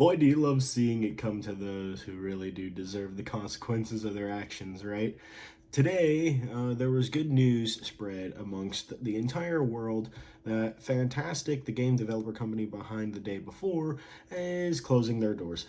Boy, do you love seeing it come to those who really do deserve the consequences of their actions, right? Today, there was good news spread amongst the entire world that FNTASTIC, the game developer company behind the day before, is closing their doors.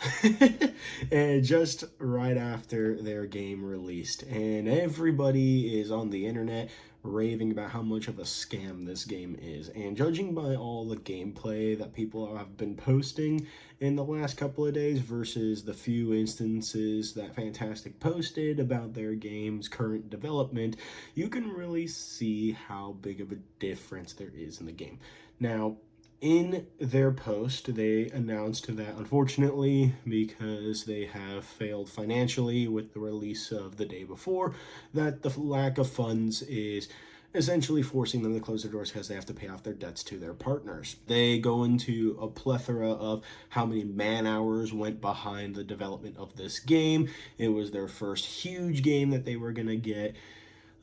And just right after their game released. And everybody is on the internet raving about how much of a scam this game is. And judging by all the gameplay that people have been posting in the last couple of days versus the few instances that FNTASTIC posted about their game's current development, you can really see how big of a difference there is in the game. Now, in their post, they announced that unfortunately, because they have failed financially with the release of the day before, that the lack of funds is essentially forcing them to close their doors because they have to pay off their debts to their partners. They go into a plethora of how many man hours went behind the development of this game. It was their first huge game that they were going to get.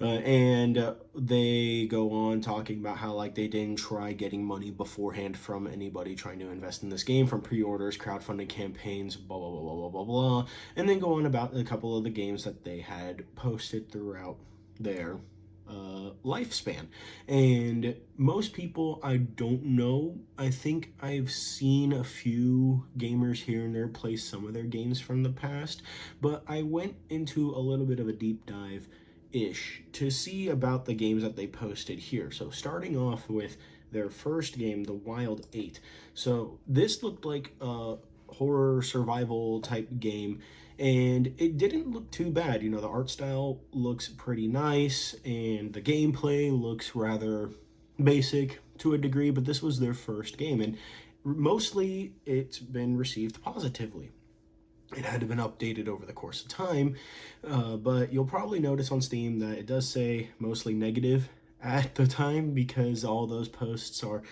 And they go on talking about how like they didn't try getting money beforehand from anybody trying to invest in this game, from pre-orders, crowdfunding campaigns, blah blah blah blah blah blah, and then go on about a couple of the games that they had posted throughout their lifespan. And most people, I don't know, I think I've seen a few gamers here and there play some of their games from the past, but I went into a little bit of a deep dive ish to see about the games that they posted here. So starting off with their first game, The Wild 8. So this looked like a horror survival type game, and it didn't look too bad. You know, the art style looks pretty nice and the gameplay looks rather basic to a degree, but this was their first game, and mostly it's been received positively. It had been updated over the course of time, but you'll probably notice on Steam that it does say mostly negative at the time because all those posts are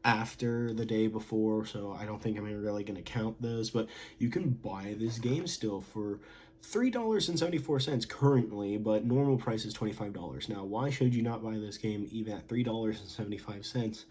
after the day before, so I don't think I'm really going to count those, but you can buy this game still for $3.74 currently, but normal price is $25. Now, why should you not buy this game even at $3.75?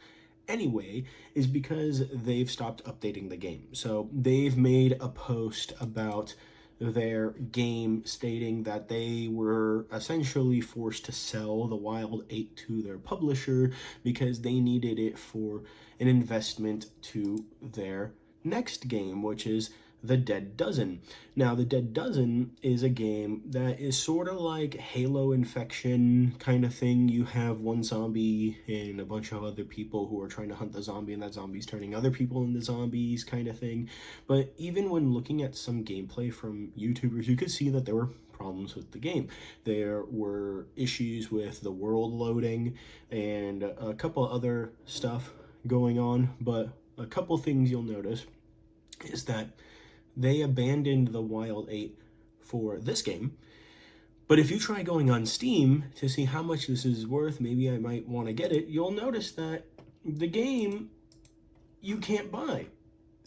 Anyway, is because they've stopped updating the game. So they've made a post about their game stating that they were essentially forced to sell the Wild 8 to their publisher because they needed it for an investment to their next game, which is The Dead Dozen. Now, The Dead Dozen is a game that is sort of like Halo Infection kind of thing. You have one zombie and a bunch of other people who are trying to hunt the zombie, and that zombie's turning other people into zombies kind of thing. But even when looking at some gameplay from YouTubers, you could see that there were problems with the game. There were issues with the world loading and a couple other stuff going on, but a couple things you'll notice is that they abandoned the Wild 8 for this game. But if you try going on Steam to see how much this is worth, maybe I might want to get it, you'll notice that the game you can't buy.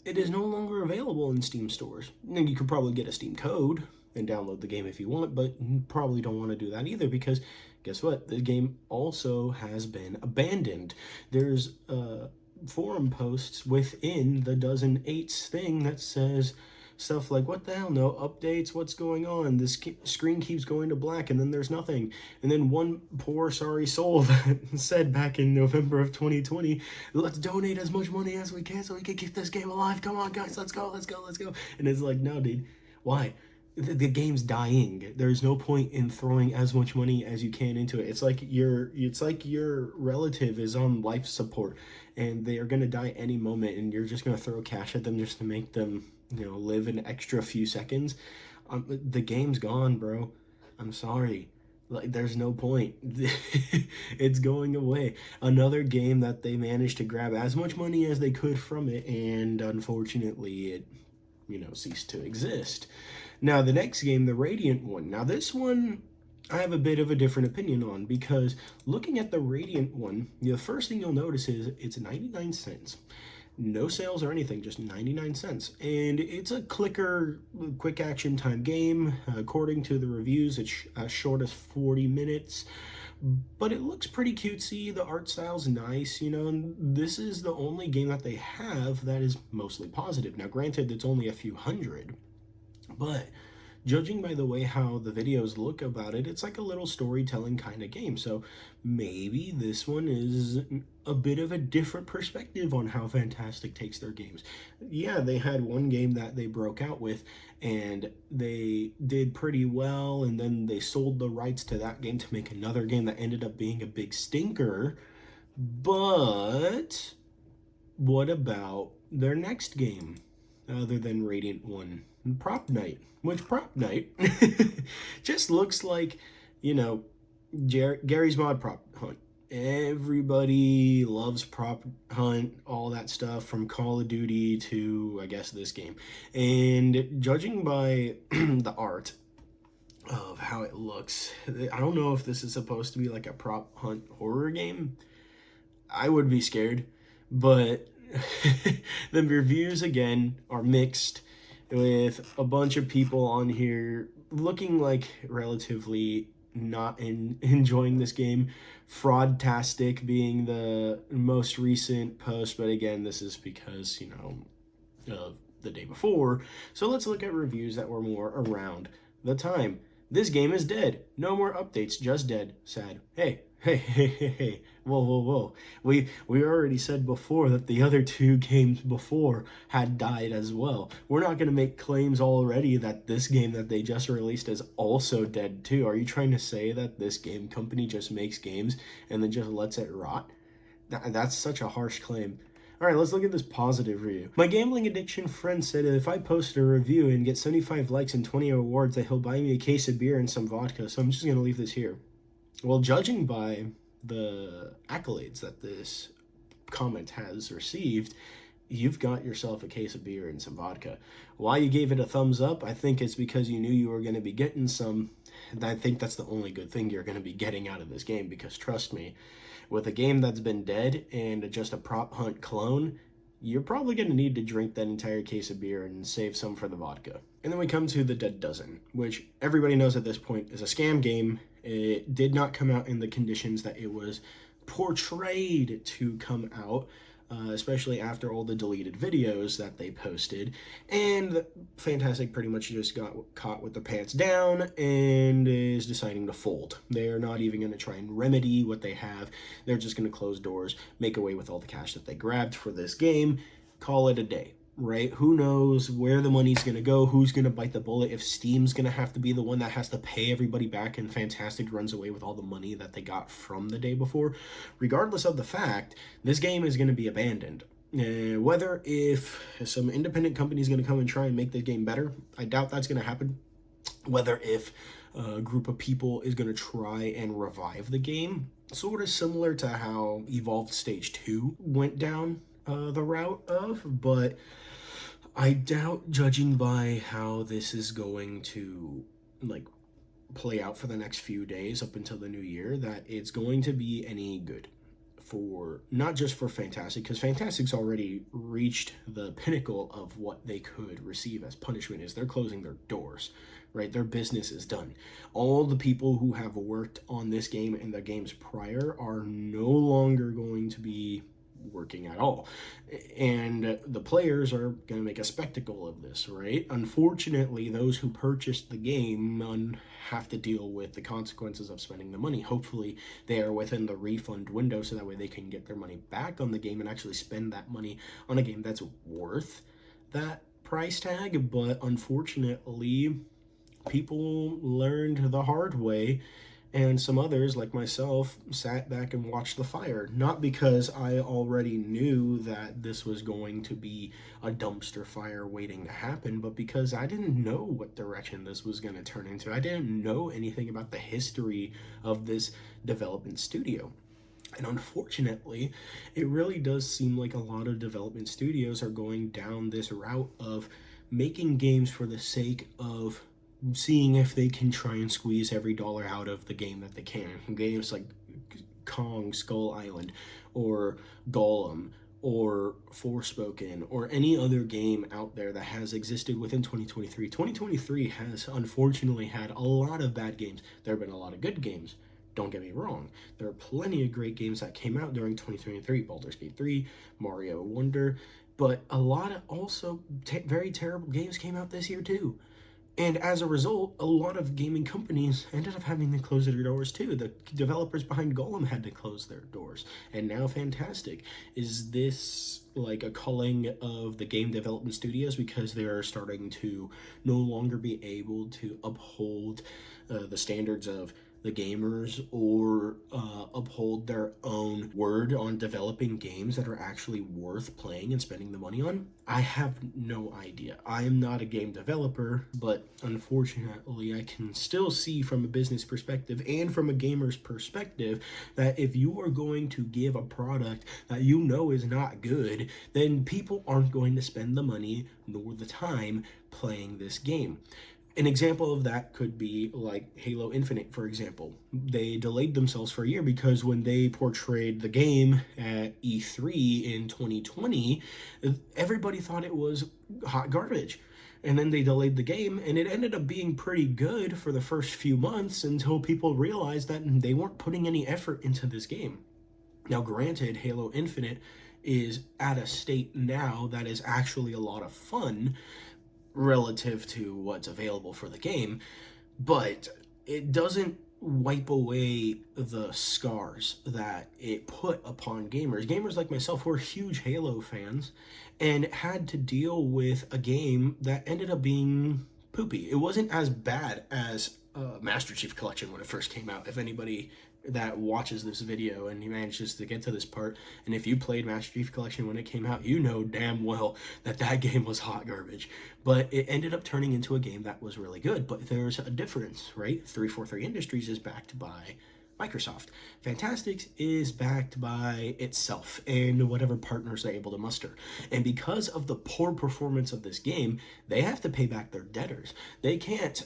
It is no longer available in Steam stores. Now, you could probably get a Steam code and download the game if you want, but you probably don't want to do that either because guess what? The game also has been abandoned. There's forum posts within the Dozen Eights thing that says stuff like, what the hell, no updates, what's going on, this screen keeps going to black and then there's nothing. And then one poor sorry soul that said back in November of 2020, let's donate as much money as we can so we can keep this game alive, come on guys, let's go. And it's like, no dude, why? The game's dying. There's no point in throwing as much money as you can into it. It's like your relative is on life support and they are going to die any moment, and you're just going to throw cash at them just to make them, live an extra few seconds. The game's gone, bro. I'm sorry. Like, there's no point. It's going away. Another game that they managed to grab as much money as they could from it, and unfortunately it ceased to exist. Now, the next game, the Radiant one. Now, this one I have a bit of a different opinion on because looking at the Radiant one, the first thing you'll notice is it's 99 cents. No sales or anything, just 99 cents. And it's a clicker, quick action time game. According to the reviews, it's as short as 40 minutes. but it looks pretty cutesy. The art style's nice, and this is the only game that they have that is mostly positive. Now, granted, it's only a few hundred, but judging by the way how the videos look about it, it's like a little storytelling kind of game. So maybe this one is a bit of a different perspective on how FNTASTIC takes their games. Yeah, they had one game that they broke out with and they did pretty well, and then they sold the rights to that game to make another game that ended up being a big stinker. But what about their next game other than Radiant One? Propnight, which Propnight just looks like, Gary's Mod Prop Hunt. Everybody loves Prop Hunt, all that stuff from Call of Duty to, I guess, this game. And judging by the art of how it looks, I don't know if this is supposed to be like a Prop Hunt horror game. I would be scared, but the reviews again are mixed, with a bunch of people on here looking like relatively not enjoying this game. FNTASTIC being the most recent post, but again, this is because, of the day before. So let's look at reviews that were more around the time. This game is dead. No more updates, just dead. Sad. Hey. Whoa. We already said before that the other two games before had died as well. We're not going to make claims already that this game that they just released is also dead too. Are you trying to say that this game company just makes games and then just lets it rot? That's such a harsh claim. All right, let's look at this positive review. My gambling addiction friend said if I posted a review and get 75 likes and 20 awards, that he'll buy me a case of beer and some vodka. So I'm just going to leave this here. Well, judging by the accolades that this comment has received, you've got yourself a case of beer and some vodka. Why you gave it a thumbs up, I think it's because you knew you were going to be getting some. I think that's the only good thing you're going to be getting out of this game, because trust me, with a game that's been dead and just a Prop Hunt clone, you're probably going to need to drink that entire case of beer and save some for the vodka. And then we come to the Dead Dozen, which everybody knows at this point is a scam game. It did not come out in the conditions that it was portrayed to come out, especially after all the deleted videos that they posted. And FNTASTIC pretty much just got caught with the pants down and is deciding to fold. They're not even going to try and remedy what they have. They're just going to close doors, make away with all the cash that they grabbed for this game, call it a day. Right? Who knows where the money's going to go, who's going to bite the bullet, if Steam's going to have to be the one that has to pay everybody back and FNTASTIC runs away with all the money that they got from the day before. Regardless of the fact, this game is going to be abandoned. Whether if some independent company is going to come and try and make the game better, I doubt that's going to happen. Whether if a group of people is going to try and revive the game, sort of similar to how Evolved Stage 2 went down the route of, but I doubt, judging by how this is going to play out for the next few days up until the new year, that it's going to be any good for, not just for FNTASTIC, because FNTASTIC's already reached the pinnacle of what they could receive as punishment. Is they're closing their doors, right? Their business is done. All the people who have worked on this game and the games prior are no longer going to be working at all, and the players are going to make a spectacle of this, right? Unfortunately, those who purchased the game have to deal with the consequences of spending the money. Hopefully they are within the refund window, so that way they can get their money back on the game and actually spend that money on a game that's worth that price tag. But unfortunately, people learned the hard way, and some others, like myself, sat back and watched the fire. Not because I already knew that this was going to be a dumpster fire waiting to happen, but because I didn't know what direction this was going to turn into. I didn't know anything about the history of this development studio. And unfortunately, it really does seem like a lot of development studios are going down this route of making games for the sake of seeing if they can try and squeeze every dollar out of the game that they can. Games like Kong Skull Island or Golem or Forspoken or any other game out there that has existed within 2023. 2023 has unfortunately had a lot of bad games. There have been a lot of good games. Don't get me wrong, there are plenty of great games that came out during 2023, Baldur's Gate 3, Mario Wonder, but a lot of also very terrible games came out this year too. And as a result, a lot of gaming companies ended up having to close their doors too. The developers behind Golem had to close their doors. And now FNTASTIC. Is this like a culling of the game development studios because they are starting to no longer be able to uphold the standards of the gamers, or uphold their own word on developing games that are actually worth playing and spending the money on? I have no idea. I am not a game developer, but unfortunately I can still see from a business perspective and from a gamer's perspective that if you are going to give a product that you know is not good, then people aren't going to spend the money nor the time playing this game. An example of that could be like Halo Infinite, for example. They delayed themselves for a year because when they portrayed the game at E3 in 2020, everybody thought it was hot garbage. And then they delayed the game, and it ended up being pretty good for the first few months until people realized that they weren't putting any effort into this game. Now, granted, Halo Infinite is at a state now that is actually a lot of fun relative to what's available for the game, but it doesn't wipe away the scars that it put upon gamers. Gamers like myself were huge Halo fans and had to deal with a game that ended up being poopy. It wasn't as bad as Master Chief Collection when it first came out. If anybody that watches this video and he manages to get to this part, and if you played Master Chief Collection when it came out, you know damn well that that game was hot garbage. But it ended up turning into a game that was really good. But there's a difference, right? 343 Industries is backed by Microsoft. FNTASTIC is backed by itself and whatever partners they're able to muster. And because of the poor performance of this game, they have to pay back their debtors. They can't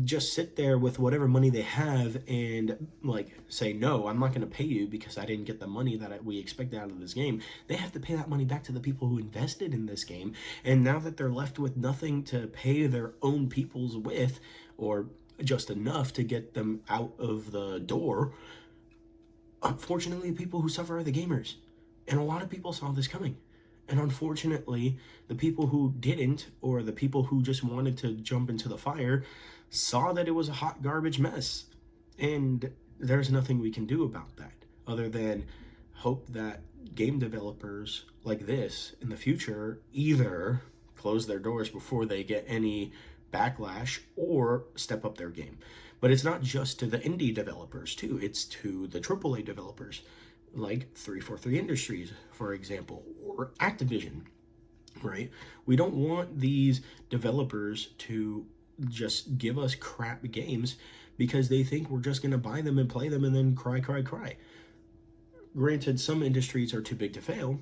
just sit there with whatever money they have and like say, no, I'm not going to pay you because I didn't get the money that we expected out of this game. They have to pay that money back to the people who invested in this game. And now that they're left with nothing to pay their own peoples with, or just enough to get them out of the door, unfortunately, the people who suffer are the gamers. And a lot of people saw this coming. And unfortunately, the people who didn't, or the people who just wanted to jump into the fire, saw that it was a hot garbage mess. And there's nothing we can do about that other than hope that game developers like this in the future either close their doors before they get any backlash or step up their game. But it's not just to the indie developers too, it's to the AAA developers like 343 Industries, for example, or Activision, right? We don't want these developers to just give us crap games because they think we're just going to buy them and play them and then cry. Granted, some industries are too big to fail,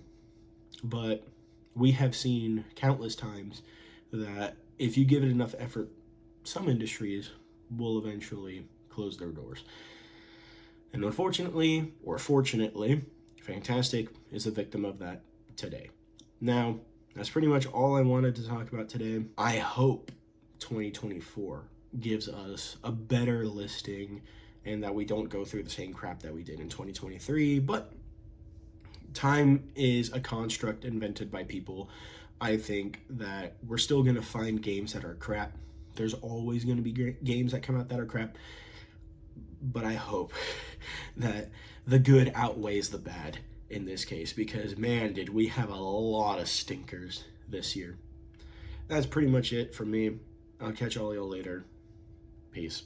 but we have seen countless times that if you give it enough effort, some industries will eventually close their doors. And unfortunately, or fortunately, FNTASTIC is a victim of that today. Now, that's pretty much all I wanted to talk about today. I hope 2024 gives us a better listing and that we don't go through the same crap that we did in 2023, but time is a construct invented by people. I think that we're still going to find games that are crap. There's always going to be games that come out that are crap, but I hope that the good outweighs the bad in this case, because man, did we have a lot of stinkers this year. That's pretty much it for me. I'll catch all y'all later. Peace.